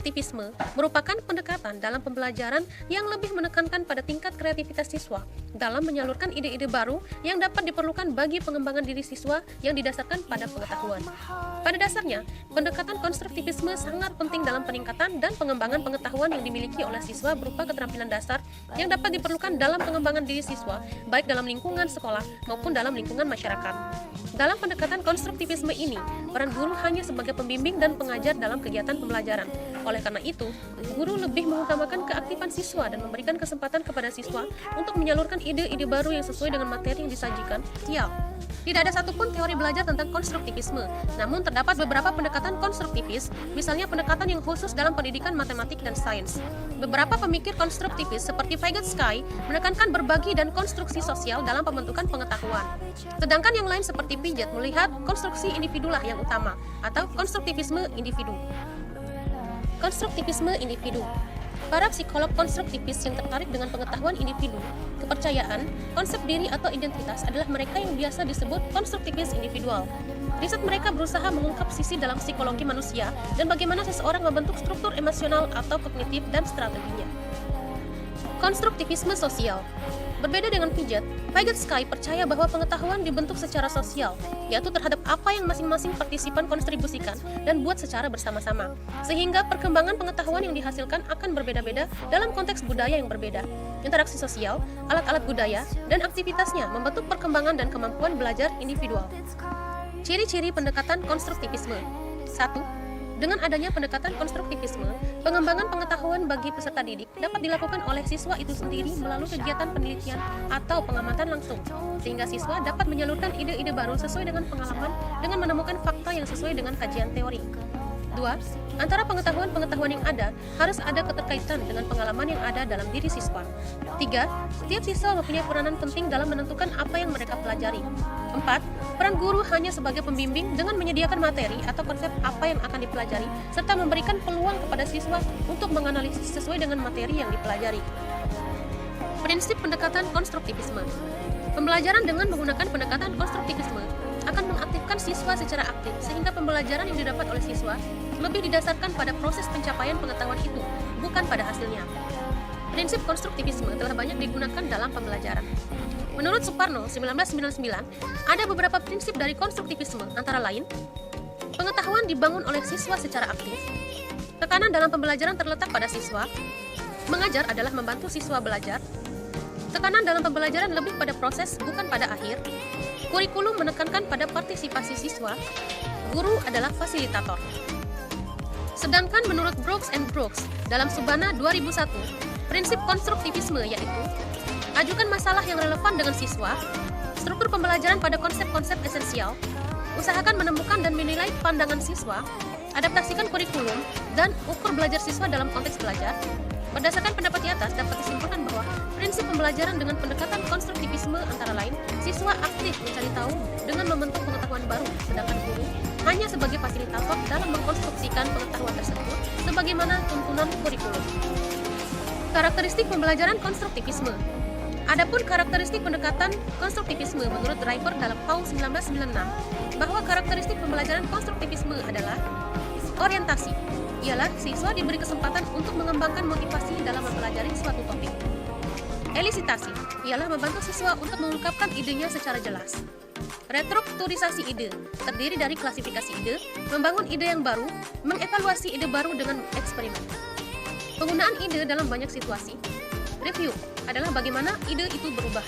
konstruktivisme merupakan pendekatan dalam pembelajaran yang lebih menekankan pada tingkat kreativitas siswa dalam menyalurkan ide-ide baru yang dapat diperlukan bagi pengembangan diri siswa yang didasarkan pada pengetahuan. Pada dasarnya, pendekatan konstruktivisme sangat penting dalam peningkatan dan pengembangan pengetahuan yang dimiliki oleh siswa berupa keterampilan dasar yang dapat diperlukan dalam pengembangan diri siswa, baik dalam lingkungan sekolah maupun dalam lingkungan masyarakat. Dalam pendekatan konstruktivisme ini, peran guru hanya sebagai pembimbing dan pengajar dalam kegiatan pembelajaran. Oleh karena itu, guru lebih mengutamakan keaktifan siswa dan memberikan kesempatan kepada siswa untuk menyalurkan ide-ide baru yang sesuai dengan materi yang disajikan. Tidak ada satupun teori belajar tentang konstruktivisme, namun terdapat beberapa pendekatan konstruktivis, misalnya pendekatan yang khusus dalam pendidikan matematik dan sains. Beberapa pemikir konstruktivis seperti Vygotsky menekankan berbagi dan konstruksi sosial dalam pembentukan pengetahuan. Sedangkan yang lain seperti Piaget melihat konstruksi individulah yang utama, atau konstruktivisme individu. Konstruktivisme individu. Para psikolog konstruktivis yang tertarik dengan pengetahuan individu, kepercayaan, konsep diri atau identitas adalah mereka yang biasa disebut konstruktivis individual. Riset mereka berusaha mengungkap sisi dalam psikologi manusia dan bagaimana seseorang membentuk struktur emosional atau kognitif dan strateginya. Konstruktivisme sosial. Berbeda dengan Piaget, Vygotsky percaya bahwa pengetahuan dibentuk secara sosial, yaitu terhadap apa yang masing-masing partisipan kontribusikan dan buat secara bersama-sama, sehingga perkembangan pengetahuan yang dihasilkan akan berbeda-beda dalam konteks budaya yang berbeda. Interaksi sosial, alat-alat budaya, dan aktivitasnya membentuk perkembangan dan kemampuan belajar individual. Ciri-ciri pendekatan konstruktivisme. 1. Dengan adanya pendekatan konstruktivisme, pengembangan pengetahuan bagi peserta didik dapat dilakukan oleh siswa itu sendiri melalui kegiatan penelitian atau pengamatan langsung, sehingga siswa dapat menyalurkan ide-ide baru sesuai dengan pengalaman dengan menemukan fakta yang sesuai dengan kajian teori. 2. Antara pengetahuan-pengetahuan yang ada, harus ada keterkaitan dengan pengalaman yang ada dalam diri siswa. 3. Setiap siswa mempunyai peranan penting dalam menentukan apa yang mereka pelajari. 4. Peran guru hanya sebagai pembimbing dengan menyediakan materi atau konsep apa yang akan dipelajari, serta memberikan peluang kepada siswa untuk menganalisis sesuai dengan materi yang dipelajari. Prinsip pendekatan konstruktivisme. Pembelajaran dengan menggunakan pendekatan konstruktivisme akan mengaktifkan siswa secara aktif, sehingga pembelajaran yang didapat oleh siswa lebih didasarkan pada proses pencapaian pengetahuan itu, bukan pada hasilnya. Prinsip konstruktivisme telah banyak digunakan dalam pembelajaran. Menurut Suparno, 1999, ada beberapa prinsip dari konstruktivisme, antara lain, pengetahuan dibangun oleh siswa secara aktif, tekanan dalam pembelajaran terletak pada siswa, mengajar adalah membantu siswa belajar, tekanan dalam pembelajaran lebih pada proses, bukan pada akhir, kurikulum menekankan pada partisipasi siswa, guru adalah fasilitator. Sedangkan menurut Brooks and Brooks, dalam Subana 2001, prinsip konstruktivisme yaitu ajukan masalah yang relevan dengan siswa, struktur pembelajaran pada konsep-konsep esensial, usahakan menemukan dan menilai pandangan siswa, adaptasikan kurikulum, dan ukur belajar siswa dalam konteks belajar. Berdasarkan pendapat di atas, dapat disimpulkan bahwa prinsip pembelajaran dengan pendekatan konstruktivisme antara lain, siswa aktif mencari tahu dengan membentuk pengetahuan baru, sedangkan guru hanya sebagai fasilitator dalam mengkonstruksikan pengetahuan tersebut sebagaimana tuntunan kurikulum. Karakteristik pembelajaran konstruktivisme. Adapun karakteristik pendekatan konstruktivisme menurut Driver dalam tahun 1996, bahwa karakteristik pembelajaran konstruktivisme adalah orientasi, ialah siswa diberi kesempatan untuk mengembangkan motivasi dalam mempelajari suatu topik. Elisitasi, ialah membantu siswa untuk mengungkapkan idenya secara jelas. Restrukturisasi ide, terdiri dari klasifikasi ide, membangun ide yang baru, mengevaluasi ide baru dengan eksperimen. Penggunaan ide dalam banyak situasi. Review adalah bagaimana ide itu berubah.